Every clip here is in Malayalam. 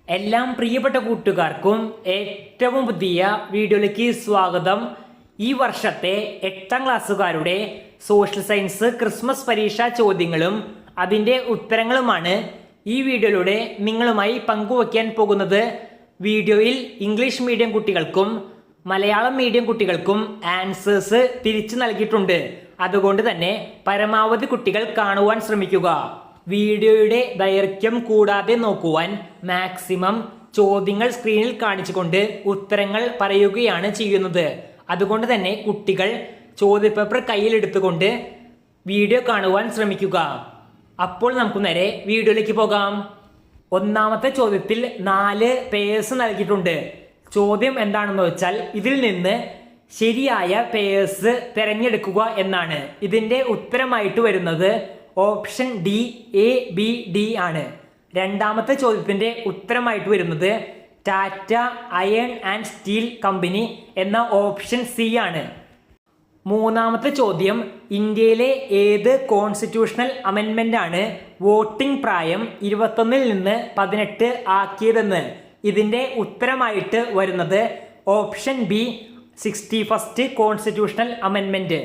എല്ലാം പ്രിയപ്പെട്ട കൂട്ടുകാർക്കും ഏറ്റവും പുതിയ വീഡിയോയിലേക്ക് സ്വാഗതം. ഈ വർഷത്തെ 8ാം ക്ലാസ്സുകാരുടെ സോഷ്യൽ സയൻസ് ക്രിസ്മസ് പരീക്ഷാ ചോദ്യങ്ങളും അതിൻ്റെ ഉത്തരങ്ങളുമാണ് ഈ വീഡിയോയിലൂടെ നിങ്ങളുമായി പങ്കുവയ്ക്കാൻ പോകുന്നത്. വീഡിയോയിൽ ഇംഗ്ലീഷ് മീഡിയം കുട്ടികൾക്കും മലയാളം മീഡിയം കുട്ടികൾക്കും ആൻസേഴ്സ് തിരിച്ചു നൽകിയിട്ടുണ്ട്. അതുകൊണ്ട് തന്നെ പരമാവധി കുട്ടികൾ കാണുവാൻ ശ്രമിക്കുക. വീഡിയോയുടെ ദൈർഘ്യം കൂടാതെ നോക്കുവാൻ മാക്സിമം ചോദ്യങ്ങൾ സ്ക്രീനിൽ കാണിച്ചുകൊണ്ട് ഉത്തരങ്ങൾ പറയുകയാണ് ചെയ്യുന്നത്. അതുകൊണ്ട് തന്നെ കുട്ടികൾ ചോദ്യപേപ്പർ കയ്യിലെടുത്തുകൊണ്ട് വീഡിയോ കാണുവാൻ ശ്രമിക്കുക. അപ്പോൾ നമുക്ക് നേരെ വീഡിയോയിലേക്ക് പോകാം. ഒന്നാമത്തെ ചോദ്യത്തിൽ 4 പേഴ്സ് നൽകിയിട്ടുണ്ട്. ചോദ്യം എന്താണെന്ന് വെച്ചാൽ ഇതിൽ നിന്ന് ശരിയായ പേഴ്സ് തിരഞ്ഞെടുക്കുക എന്നാണ്. ഇതിൻ്റെ ഉത്തരമായിട്ട് വരുന്നത് ഓപ്ഷൻ ഡി ABD ആണ്. രണ്ടാമത്തെ ചോദ്യത്തിൻ്റെ ഉത്തരമായിട്ട് വരുന്നത് Tata iron and steel company എന്ന ഓപ്ഷൻ സി ആണ്. മൂന്നാമത്തെ ചോദ്യം ഇന്ത്യയിലെ ഏത് കോൺസ്റ്റിറ്റ്യൂഷണൽ അമെൻമെൻ്റ് ആണ് വോട്ടിംഗ് പ്രായം 21 നിന്ന് 18 ആക്കിയതെന്ന്. ഇതിൻ്റെ ഉത്തരമായിട്ട് വരുന്നത് option B 61st constitutional amendment.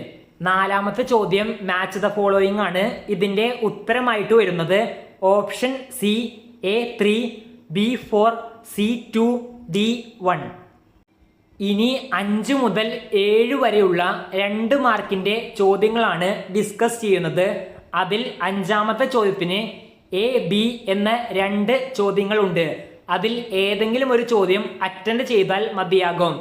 നാലാമത്തെ ചോദ്യം മാച്ച് ദ ഫോളോയിങ് ആണ്. ഇതിൻ്റെ ഉത്തരമായിട്ട് വരുന്നത് option C A3, B4, C2, D1. ഇനി 5 മുതൽ 7 വരെയുള്ള 2 മാർക്കിൻ്റെ ചോദ്യങ്ങളാണ് ഡിസ്കസ് ചെയ്യുന്നത്. അതിൽ 5ാമത്തെ ചോദ്യത്തിന് AB എന്ന 2 ചോദ്യങ്ങളുണ്ട്. അതിൽ ഏതെങ്കിലും ഒരു ചോദ്യം അറ്റൻഡ് ചെയ്താൽ മതിയാകും.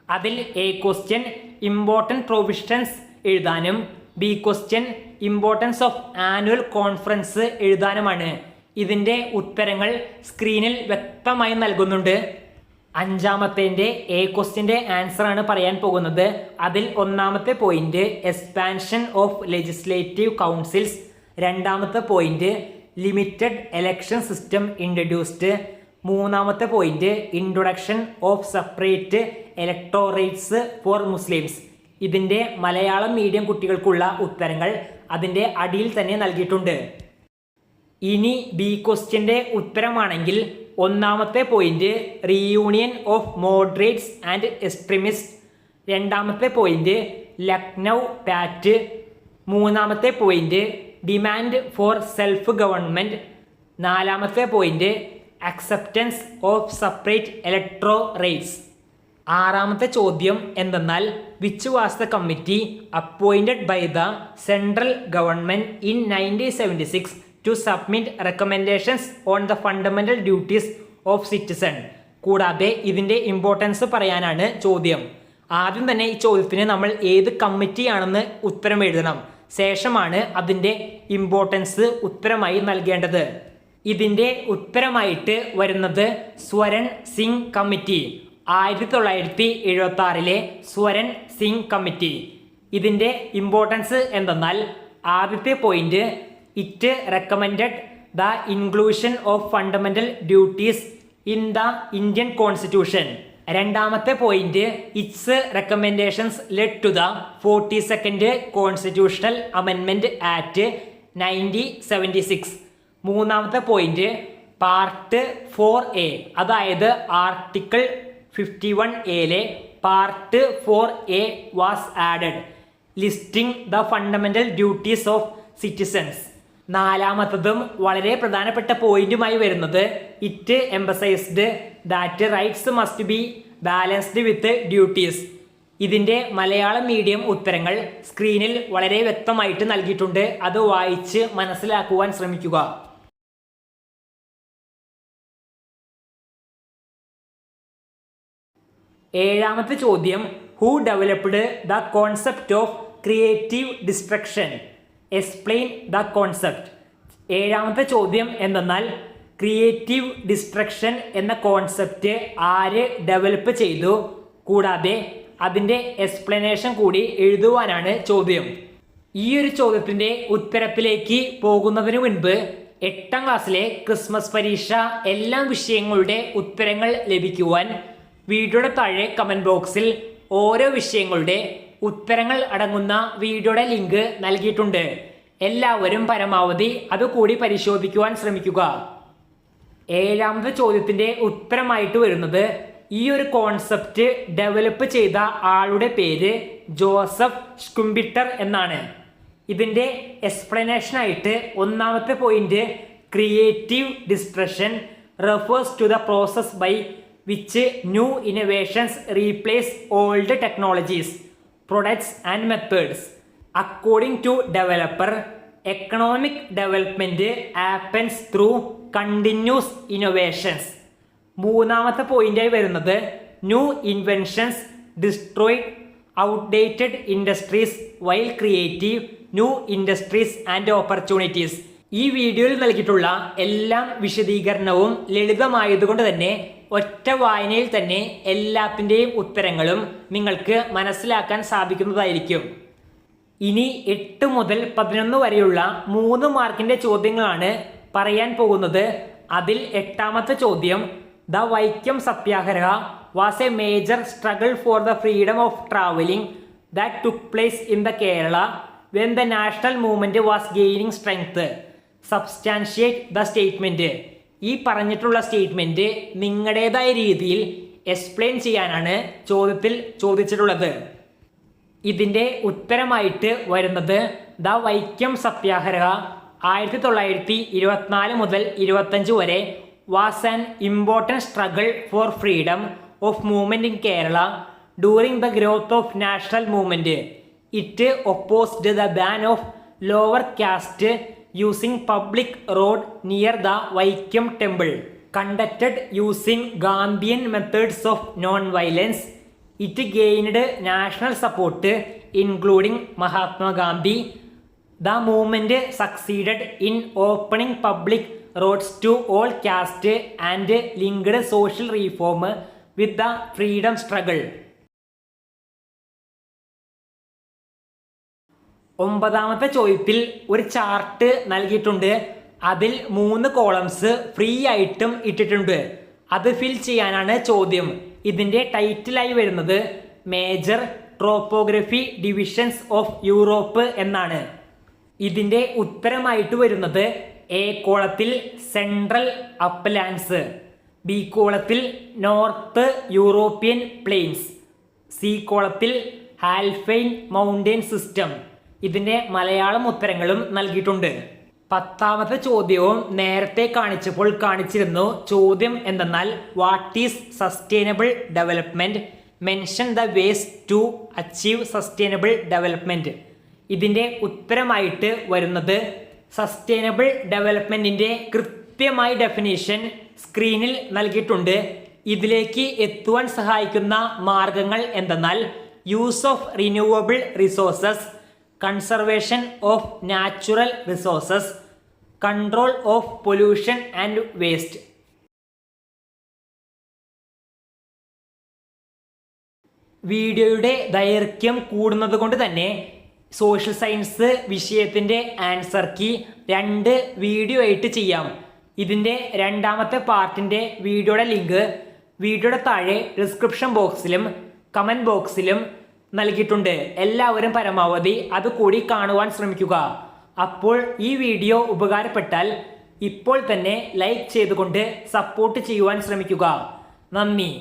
അതിൽ A ക്വസ്റ്റ്യൻ ഇമ്പോർട്ടൻറ്റ് പ്രൊവിഷൻസ് എഴുതാനും B question importance of annual conference എഴുതാനുമാണ്. ഇതിൻ്റെ ഉത്തരങ്ങൾ സ്ക്രീനിൽ വ്യക്തമായി നൽകുന്നുണ്ട്. 5ാമത്തേൻ്റെ A ക്വസ്റ്റ്യൻ്റെ ആൻസർ ആണ് പറയാൻ പോകുന്നത്. അതിൽ 1ാമത്തെ point expansion of legislative councils, 2ാമത്തെ point limited election system introduced, 3ാമത്തെ point introduction of separate electorates for Muslims. ഇതിൻ്റെ മലയാളം മീഡിയം കുട്ടികൾക്കുള്ള ഉത്തരങ്ങൾ അതിൻ്റെ അടിയിൽ തന്നെ നൽകിയിട്ടുണ്ട്. ഇനി B ക്വസ്റ്റ്യൻ്റെ ഉത്തരമാണെങ്കിൽ 1ാമത്തെ point reunion of moderates and extremist, 2ാമത്തെ പോയിന്റ് ലക്നൗ പാറ്റ്, 3ാമത്തെ point demand for self government, 4ാമത്തെ point acceptance of separate electorates. 6ാമത്തെ ചോദ്യം എന്തെന്നാൽ which was the committee appointed by the central government in 1976 to submit recommendations on the fundamental duties of citizen. കൂടാതെ ഇതിൻ്റെ ഇമ്പോർട്ടൻസ് പറയാനാണ് ചോദ്യം. ആദ്യം തന്നെ ഈ ചോദ്യത്തിന് നമ്മൾ ഏത് കമ്മിറ്റിയാണെന്ന് ഉത്തരം എഴുതണം. ശേഷമാണ് അതിൻ്റെ ഇമ്പോർട്ടൻസ് ഉത്തരമായി നൽകേണ്ടത്. ഇതിൻ്റെ ഉത്തരമായിട്ട് വരുന്നത് സ്വരൺ സിംഗ് കമ്മിറ്റി, 1976 സ്വരൺ സിംഗ് കമ്മിറ്റി. ഇതിൻ്റെ ഇമ്പോർട്ടൻസ് എന്തെന്നാൽ ആദ്യത്തെ point it recommended the inclusion of fundamental duties in the Indian constitution. 2ാമത്തെ point its recommendations led to the 42nd constitutional amendment act 1976. 3ാമത്തെ പോയിന്റ് പാർട്ട് 4A, അതായത് article 51A part 4A was added listing the fundamental duties of citizens. 4ാമത്തതും വളരെ പ്രധാനപ്പെട്ട പോയിന്റുമായി വരുന്നത് it emphasized that rights must be balanced with duties. ഇതിൻ്റെ മലയാളം മീഡിയം ഉത്തരങ്ങൾ സ്ക്രീനിൽ വളരെ വ്യക്തമായിട്ട് നൽകിയിട്ടുണ്ട്. അത് വായിച്ച് മനസ്സിലാക്കുവാൻ ശ്രമിക്കുക. 7ാമത്തെ ചോദ്യം who developed the concept of creative destruction, explain the concept. 7ാമത്തെ ചോദ്യം എന്തെന്നാൽ ക്രിയേറ്റീവ് ഡിസ്ട്രക്ഷൻ എന്ന കോൺസെപ്റ്റ് ആര് ഡെവലപ്പ് ചെയ്തു, കൂടാതെ അതിൻ്റെ എക്സ്പ്ലനേഷൻ കൂടി എഴുതുവാനാണ് ചോദ്യം. ഈ ഒരു ചോദ്യത്തിൻ്റെ ഉത്തരത്തിലേക്ക് പോകുന്നതിന് മുൻപ് 8ാം ക്ലാസ്സിലെ ക്രിസ്മസ് പരീക്ഷ എല്ലാ വിഷയങ്ങളുടെ ഉത്തരങ്ങൾ ലഭിക്കുവാൻ വീഡിയോയുടെ താഴെ കമൻറ്റ് ബോക്സിൽ ഓരോ വിഷയങ്ങളുടെ ഉത്തരങ്ങൾ അടങ്ങുന്ന വീഡിയോയുടെ ലിങ്ക് നൽകിയിട്ടുണ്ട്. എല്ലാവരും പരമാവധി അതുകൂടി പരിശോധിക്കുവാൻ ശ്രമിക്കുക. ഏഴാമത്തെ ചോദ്യത്തിൻ്റെ ഉത്തരമായിട്ട് വരുന്നത് ഈ ഒരു കോൺസെപ്റ്റ് ഡെവലപ്പ് ചെയ്ത ആളുടെ പേര് ജോസഫ് സ്കുംബിറ്റർ എന്നാണ്. ഇതിൻ്റെ എക്സ്പ്ലനേഷനായിട്ട് ഒന്നാമത്തെ point creative destruction refers to the process by which new innovations replace old technologies products and methods. According to developer economic development happens through continuous innovations. മൂന്നാമത്തെ പോയിന്റായി വരുന്നത് new inventions destroy outdated industries while creative new industries and opportunities. ഈ വീഡിയോയിൽ നൽകിയിട്ടുള്ള എല്ലാം വിശദീകരണവും ലളിതമായതുകൊണ്ട് തന്നെ ഒറ്റ വായനയിൽ തന്നെ എല്ലാത്തിൻ്റെയും ഉത്തരങ്ങളും നിങ്ങൾക്ക് മനസ്സിലാക്കാൻ സാധിക്കുന്നതായിരിക്കും. ഇനി 8 മുതൽ 11 വരെയുള്ള 3 മാർക്കിൻ്റെ ചോദ്യങ്ങളാണ് പറയാൻ പോകുന്നത്. അതിൽ 8ാമത്തെ ചോദ്യം the Vaikom Satyagraha was A major struggle for the freedom of travelling that took place in the Kerala when the national movement was gaining strength. Substantiate the statement. ഈ പറഞ്ഞിട്ടുള്ള സ്റ്റേറ്റ്മെൻറ്റ് നിങ്ങളുടേതായ രീതിയിൽ എക്സ്പ്ലെയിൻ ചെയ്യാനാണ് ചോദ്യത്തിൽ ചോദിച്ചിട്ടുള്ളത്. ഇതിൻ്റെ ഉത്തരമായിട്ട് വരുന്നത് ദ വൈക്കം സത്യാഗ്രഹ 1924 മുതൽ 25 വരെ was an important struggle for freedom of movement in Kerala during the growth of national movement. It opposed the ban of lower cast using public road near the Vaikom temple. Conducted using Gandhian methods of non violence. It gained national support including Mahatma Gandhi. The movement succeeded in opening public roads to all cast and linked social reform with the freedom struggle. 9ാമത്തെ ചോദ്യത്തിൽ ഒരു ചാർട്ട് നൽകിയിട്ടുണ്ട്. അതിൽ 3 കോളംസ് ഫ്രീ ആയിട്ടും ഇട്ടിട്ടുണ്ട്. അത് ഫിൽ ചെയ്യാനാണ് ചോദ്യം. ഇതിൻ്റെ ടൈറ്റിലായി വരുന്നത് മേജർ ട്രോപ്പോഗ്രഫി ഡിവിഷൻസ് ഓഫ് യൂറോപ്പ് എന്നാണ്. ഇതിൻ്റെ ഉത്തരമായിട്ട് വരുന്നത് എ കോളത്തിൽ സെൻട്രൽ അപ്ലാൻഡ്സ്, ബി കോളത്തിൽ നോർത്ത് യൂറോപ്യൻ പ്ലെയിൻസ്, സി കോളത്തിൽ ആൽപൈൻ മൗണ്ടൻ സിസ്റ്റം. ഇതിൻ്റെ മലയാളം ഉത്തരങ്ങളും നൽകിയിട്ടുണ്ട്. 10ാമത്തെ ചോദ്യവും നേരത്തെ കാണിച്ചപ്പോൾ കാണിച്ചിരുന്നു. ചോദ്യം എന്തെന്നാൽ what is sustainable development, mention the ways to achieve sustainable development. ഇതിൻ്റെ ഉത്തരമായിട്ട് വരുന്നത് സസ്റ്റൈനബിൾ ഡെവലപ്മെൻറ്റിൻ്റെ കൃത്യമായ ഡെഫിനേഷൻ സ്ക്രീനിൽ നൽകിയിട്ടുണ്ട്. ഇതിലേക്ക് എത്തുവാൻ സഹായിക്കുന്ന മാർഗങ്ങൾ എന്തെന്നാൽ use of renewable resources, conservation of natural resources, control of pollution and waste. വീഡിയോയുടെ ദൈർഘ്യം കൂടുന്നത് കൊണ്ട് തന്നെ സോഷ്യൽ സയൻസ് വിഷയത്തിൻ്റെ ആൻസർ കീ 2 വീഡിയോ ആയിട്ട് ചെയ്യാം. ഇതിൻ്റെ 2ാമത്തെ പാർട്ടിൻ്റെ വീഡിയോയുടെ ലിങ്ക് വീഡിയോയുടെ താഴെ ഡിസ്ക്രിപ്ഷൻ ബോക്സിലും കമൻറ്റ് ബോക്സിലും നൽകിയിട്ടുണ്ട്. എല്ലാവരും പരമാവധി അത് കൂടി കാണുവാൻ ശ്രമിക്കുക. അപ്പോൾ ഈ വീഡിയോ ഉപകാരപ്പെട്ടാൽ ഇപ്പോൾ തന്നെ ലൈക്ക് ചെയ്തുകൊണ്ട് സപ്പോർട്ട് ചെയ്യുവാൻ ശ്രമിക്കുക. നന്ദി.